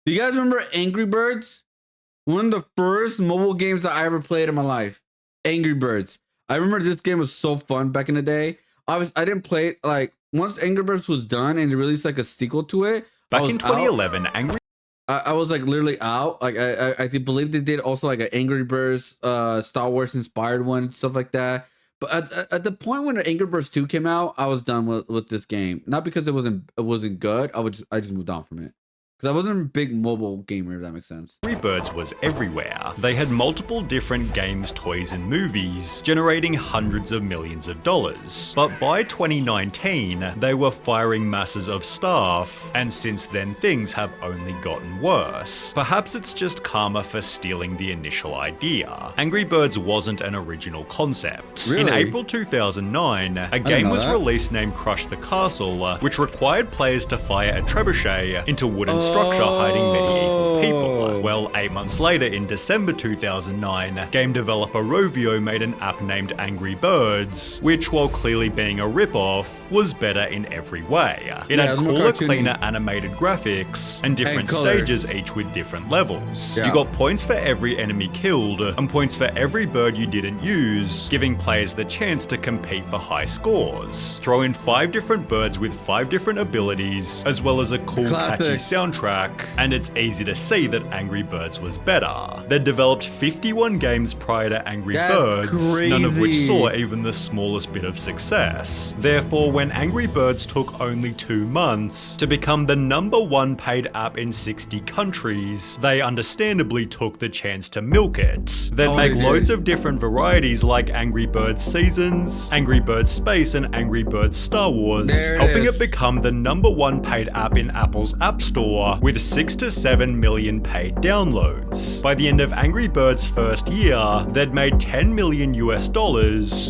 Do you guys remember Angry Birds? One of the first mobile games that I ever played in my life. Angry Birds. I remember this game was so fun back in the day. I didn't play it like once Angry Birds was done and they released like a sequel to it. Back in 2011, I was like literally out. Like I believe they did also like an Angry Birds Star Wars inspired one, stuff like that. But at the point when Angry Birds 2 came out, I was done with this game. Not because it wasn't good. I just moved on from it. Because I wasn't a big mobile gamer, if that makes sense. Angry Birds was everywhere. They had multiple different games, toys, and movies, generating hundreds of millions of dollars. But by 2019, they were firing masses of staff, and since then things have only gotten worse. Perhaps it's just karma for stealing the initial idea. Angry Birds wasn't an original concept. Really? In April 2009, a game was released named Crush the Castle, which required players to fire a trebuchet into wooden structure hiding medieval people. Well, 8 months later, in December 2009, game developer Rovio made an app named Angry Birds, which, while clearly being a rip-off, was better in every way. It had cooler, cleaner animated graphics, and different stages, each with different levels. You got points for every enemy killed, and points for every bird you didn't use, giving players the chance to compete for high scores. Throw in 5 different birds with 5 different abilities, as well as a cool, catchy soundtrack, and it's easy to see that Angry Birds was better. They'd developed 51 games prior to Angry Birds, none of which saw even the smallest bit of success. Therefore, when Angry Birds took only 2 months to become the #1 paid app in 60 countries, they understandably took the chance to milk it. They'd make loads of different varieties like Angry Birds Seasons, Angry Birds Space, and Angry Birds Star Wars, helping it become the #1 paid app in Apple's App Store, with 6 to 7 million paid downloads. By the end of Angry Birds' first year, they'd made $10 million US,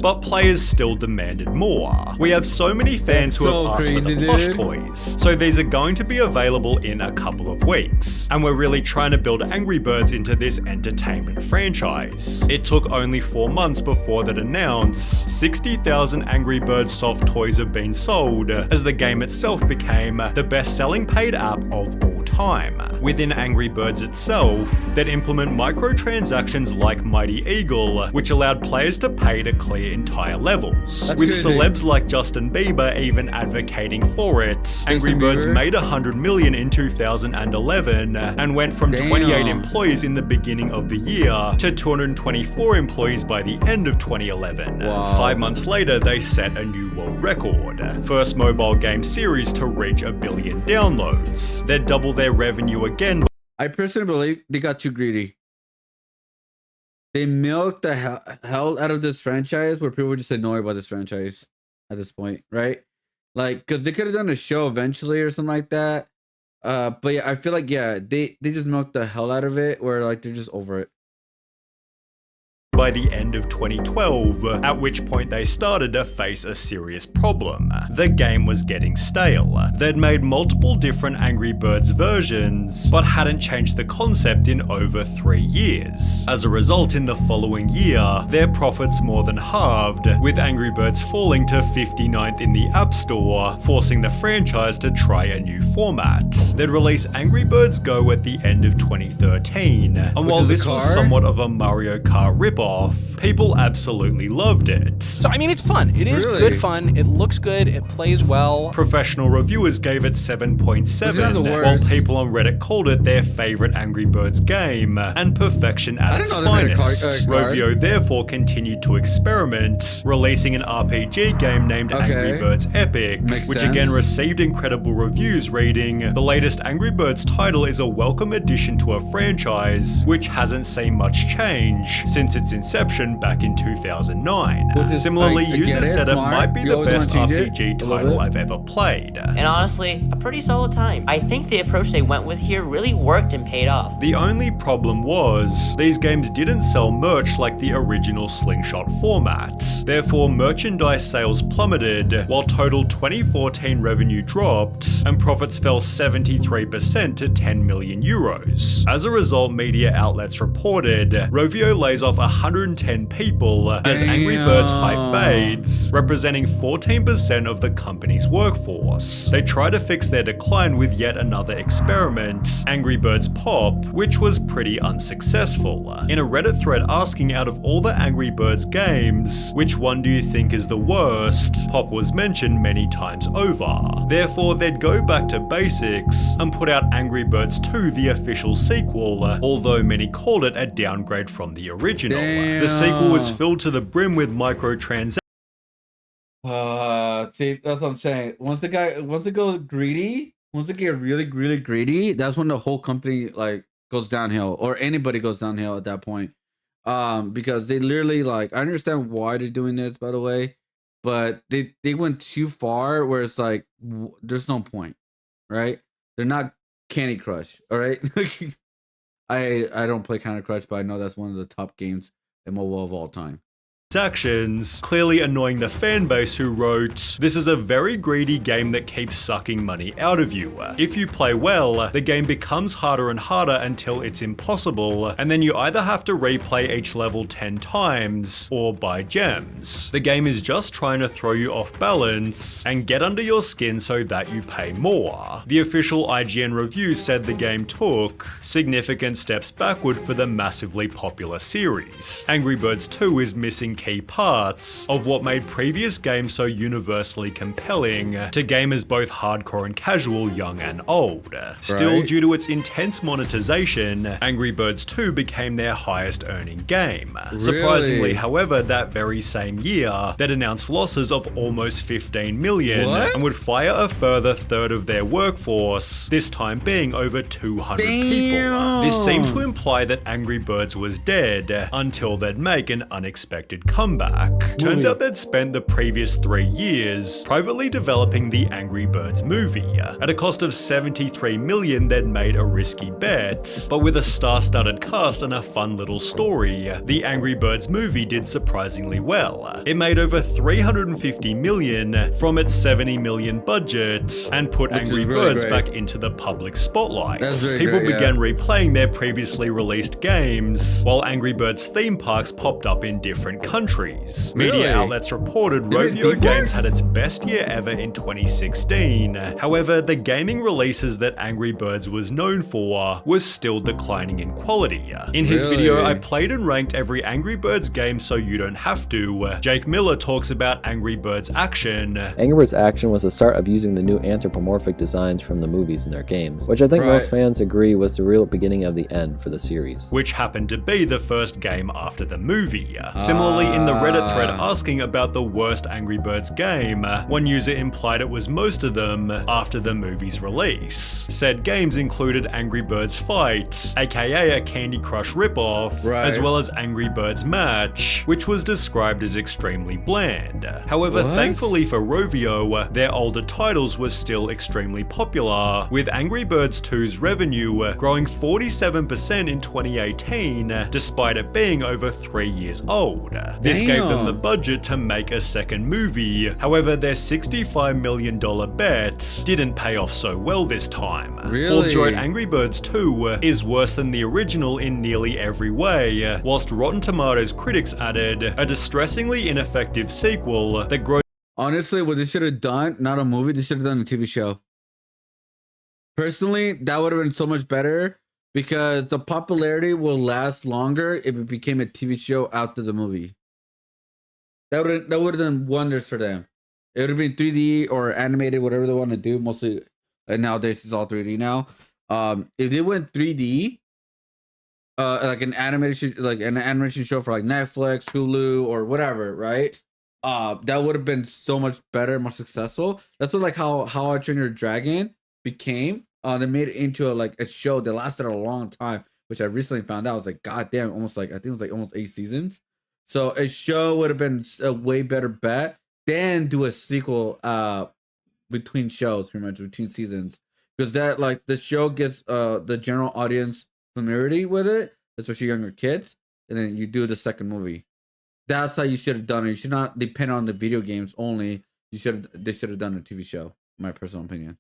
but players still demanded more. We have so many fans who have asked for the plush toys, so these are going to be available in a couple of weeks, and we're really trying to build Angry Birds into this entertainment franchise. It took only 4 months before that announced 60,000 Angry Birds soft toys have been sold, as the game itself became the best-selling paid app of all time. Within Angry Birds itself, they'd implement microtransactions like Mighty Eagle, which allowed players to pay to clear entire levels. With celebs like Justin Bieber even advocating for it, Angry Birds made $100 million in 2011 and went from 28 employees in the beginning of the year to 224 employees by the end of 2011. 5 months later, they set a new world record. First mobile game series to reach 1 billion downloads. They'd double their revenue again. I personally believe they got too greedy. They milked the hell out of this franchise where people were just annoyed about this franchise at this point, right? Like, because they could have done a show eventually or something like that. But yeah, I feel like, yeah, they just milked the hell out of it where like they're just over it. By the end of 2012, at which point they started to face a serious problem. The game was getting stale. They'd made multiple different Angry Birds versions, but hadn't changed the concept in over 3 years. As a result, in the following year, their profits more than halved, with Angry Birds falling to 59th in the App Store, forcing the franchise to try a new format. They'd release Angry Birds Go at the end of 2013, and while this was somewhat of a Mario Kart ripoff, people absolutely loved it. So, I mean, it's fun. It is good fun. It looks good. It plays well. Professional reviewers gave it 7.7, while people on Reddit called it their favorite Angry Birds game, and perfection at its finest. Rovio therefore continued to experiment, releasing an RPG game named Angry Birds Epic, which again received incredible reviews, reading, "The latest Angry Birds title is a welcome addition to a franchise, which hasn't seen much change since its inception back in 2009. Similarly, users said it might be the best RPG title I've ever played." And honestly, a pretty solid time. I think the approach they went with here really worked and paid off. The only problem was, these games didn't sell merch like the original Slingshot format. Therefore, merchandise sales plummeted, while total 2014 revenue dropped, and profits fell 73% to 10 million euros. As a result, media outlets reported, Rovio lays off 110 people as Angry Birds hype fades, representing 14% of the company's workforce. They try to fix their decline with yet another experiment, Angry Birds Pop, which was pretty unsuccessful. In a Reddit thread asking out of all the Angry Birds games, which one do you think is the worst, Pop was mentioned many times over. Therefore, they'd go back to basics and put out Angry Birds 2, the official sequel, although many called it a downgrade from the original. Damn. The sequel was filled to the brim with microtransactions. See, that's what I'm saying. Once they go greedy, once they get really, really greedy, that's when the whole company like goes downhill, or anybody goes downhill at that point. Because they literally like, I understand why they're doing this, by the way, but they went too far where it's like there's no point, right? They're not Candy Crush, all right? I don't play Candy Crush, but I know that's one of the top games in mobile of all time. Actions, clearly annoying the fanbase who wrote, "This is a very greedy game that keeps sucking money out of you. If you play well, the game becomes harder and harder until it's impossible, and then you either have to replay each level 10 times, or buy gems. The game is just trying to throw you off balance, and get under your skin so that you pay more." The official IGN review said the game took significant steps backward for the massively popular series. Angry Birds 2 is missing key parts of what made previous games so universally compelling to gamers both hardcore and casual, young and old. Still, due to its intense monetization, Angry Birds 2 became their highest earning game. Surprisingly, however, that very same year, they'd announced losses of almost 15 million and would fire a further third of their workforce, this time being over 200 people. This seemed to imply that Angry Birds was dead until they'd make an unexpected comeback. Turns out they'd spent the previous 3 years privately developing the Angry Birds movie. At a cost of 73 million, they'd made a risky bet, but with a star-studded cast and a fun little story, the Angry Birds movie did surprisingly well. It made over 350 million from its 70 million budget and put Angry Birds back into the public spotlight. People began replaying their previously released games, while Angry Birds theme parks popped up in different countries. Media outlets reported Rovio Games had its best year ever in 2016. However, the gaming releases that Angry Birds was known for was still declining in quality. In his video, "I played and ranked every Angry Birds game so you don't have to," Jake Miller talks about Angry Birds Action. Angry Birds Action was the start of using the new anthropomorphic designs from the movies in their games, which I think most fans agree was the real beginning of the end for the series. Which happened to be the first game after the movie. Similarly, in the Reddit thread asking about the worst Angry Birds game, one user implied it was most of them after the movie's release. Said games included Angry Birds Fight, aka a Candy Crush ripoff, as well as Angry Birds Match, which was described as extremely bland. However, thankfully for Rovio, their older titles were still extremely popular, with Angry Birds 2's revenue growing 47% in 2018, despite it being over 3 years old. This gave them the budget to make a second movie. However, their $65 million bet didn't pay off so well this time. Forbes wrote Angry Birds 2 is worse than the original in nearly every way, whilst Rotten Tomatoes critics added, a distressingly ineffective sequel that grows. Honestly, what they should have done, not a movie, they should have done a TV show. Personally, that would have been so much better because the popularity will last longer if it became a TV show after the movie. That would have done wonders for them. It would have been 3D or animated, whatever they want to do. Mostly, nowadays it's all 3D now. If they went 3D, like an animation show for like Netflix, Hulu, or whatever, right? That would have been so much better, more successful. That's what like how I Train Your Dragon became. They made it into a show that lasted a long time, which I recently found out. I was like, God damn, almost like I think it was like almost 8 seasons. So a show would have been a way better bet than do a sequel between shows, pretty much between seasons, because that like the show gets the general audience familiarity with it, especially younger kids, and then you do the second movie. That's how you should have done it. You should not depend on the video games only. They should have done a TV show, in my personal opinion.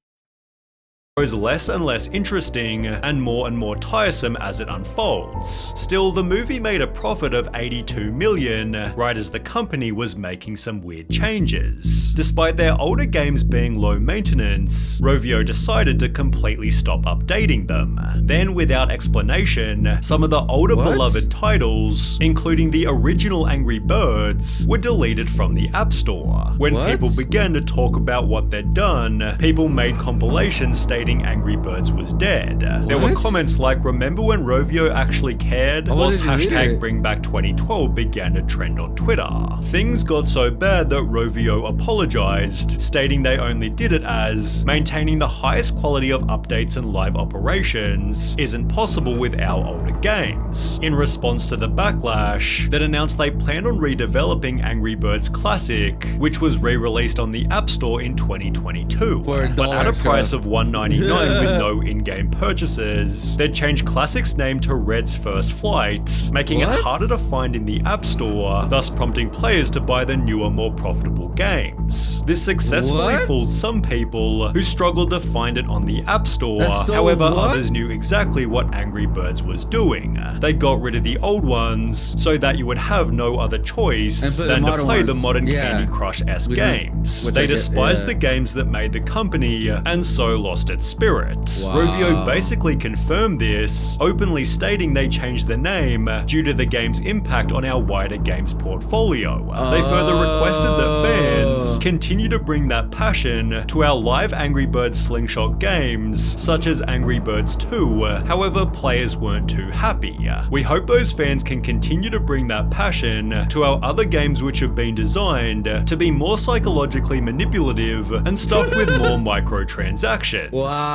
grows less and less interesting and more tiresome as it unfolds. Still, the movie made a profit of $82 million, right as the company was making some weird changes. Despite their older games being low maintenance, Rovio decided to completely stop updating them. Then, without explanation, some of the older beloved titles, including the original Angry Birds, were deleted from the App Store. When people began to talk about what they'd done, people made compilations stating Angry Birds was dead. There were comments like, "Remember when Rovio actually cared?" whilst hashtag #BringBack2012 began to trend on Twitter. Things got so bad that Rovio apologized, stating they only did it as maintaining the highest quality of updates and live operations isn't possible with our older games, in response to the backlash that announced they planned on redeveloping Angry Birds Classic, which was re-released on the App Store in 2022, but at a price of $1.99 with no in-game purchases. They'd changed Classic's name to Red's First Flight, making it harder to find in the App Store, thus prompting players to buy the newer, more profitable games. This successfully fooled some people who struggled to find it on the App Store. However, others knew exactly what Angry Birds was doing. They got rid of the old ones so that you would have no other choice than to play the modern Candy Crush-esque games. They despised the games that made the company and so lost its spirit. Rovio basically confirmed this, openly stating they changed the name due to the game's impact on our wider games portfolio. They further requested that fans continue to bring that passion to our live Angry Birds slingshot games, such as Angry Birds 2, however players weren't too happy. We hope those fans can continue to bring that passion to our other games which have been designed to be more psychologically manipulative and stuffed with more microtransactions.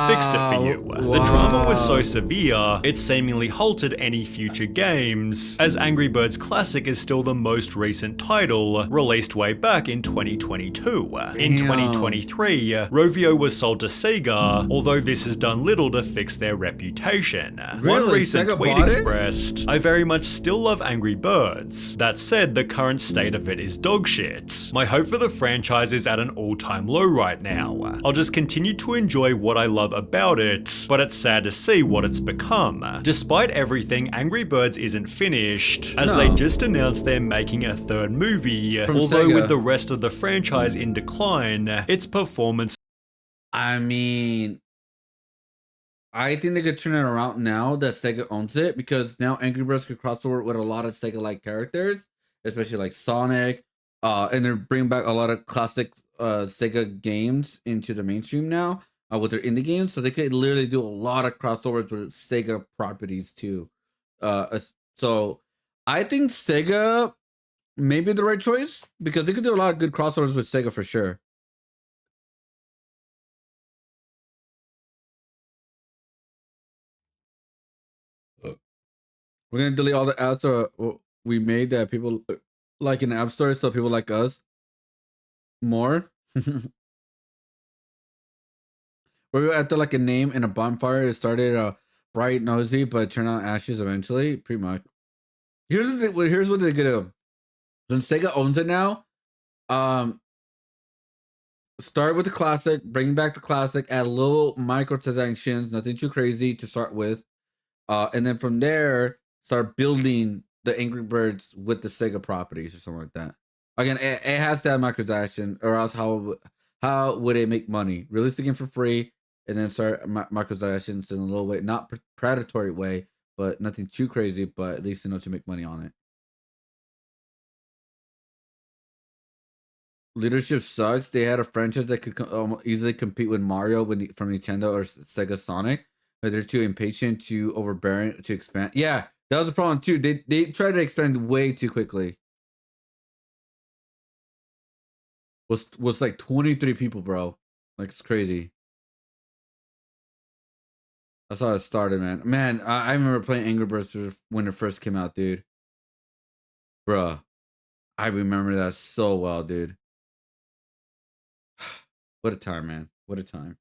Fixed it for you. The drama was so severe, it seemingly halted any future games, as Angry Birds Classic is still the most recent title, released way back in 2022. In 2023, Rovio was sold to Sega, although this has done little to fix their reputation. One recent tweet expressed, "I very much still love Angry Birds. That said, the current state of it is dog shit. My hope for the franchise is at an all-time low right now. I'll just continue to enjoy what I love about it, but it's sad to see what it's become. Despite everything, Angry Birds isn't finished, as they just announced they're making a third movie, although with the rest of the franchise in decline, its performance..." I mean, I think they could turn it around now that Sega owns it, because now Angry Birds could cross over with a lot of Sega-like characters, especially like Sonic, and they're bringing back a lot of classic Sega games into the mainstream now with their indie games, so they could literally do a lot of crossovers with Sega properties too. So I think Sega may be the right choice, because they could do a lot of good crossovers with Sega for sure. We're gonna delete all the apps we made that people like in the App Store, so people like us more. We're after like a name and a bonfire. It started bright, nosy, but turned out ashes eventually. Pretty much. Here's what they're gonna do. Since Sega owns it now, start with the classic, bring back the classic, add little microtransactions, nothing too crazy to start with, and then from there start building the Angry Birds with the Sega properties or something like that. Again, it has to have microtransaction, or else how would it make money? Release the game for free and then start microtransactions in a little way, not predatory way, but nothing too crazy, but at least enough to make money on it. Leadership sucks. They had a franchise that could easily compete with Mario from Nintendo or Sega Sonic, but they're too impatient, too overbearing to expand. Yeah, that was a problem too. They tried to expand way too quickly. Was like 23 people, bro. Like, it's crazy. That's how it started, man. Man, I remember playing Angry Birds when it first came out, dude. Bruh, I remember that so well, dude. What a time, man. What a time.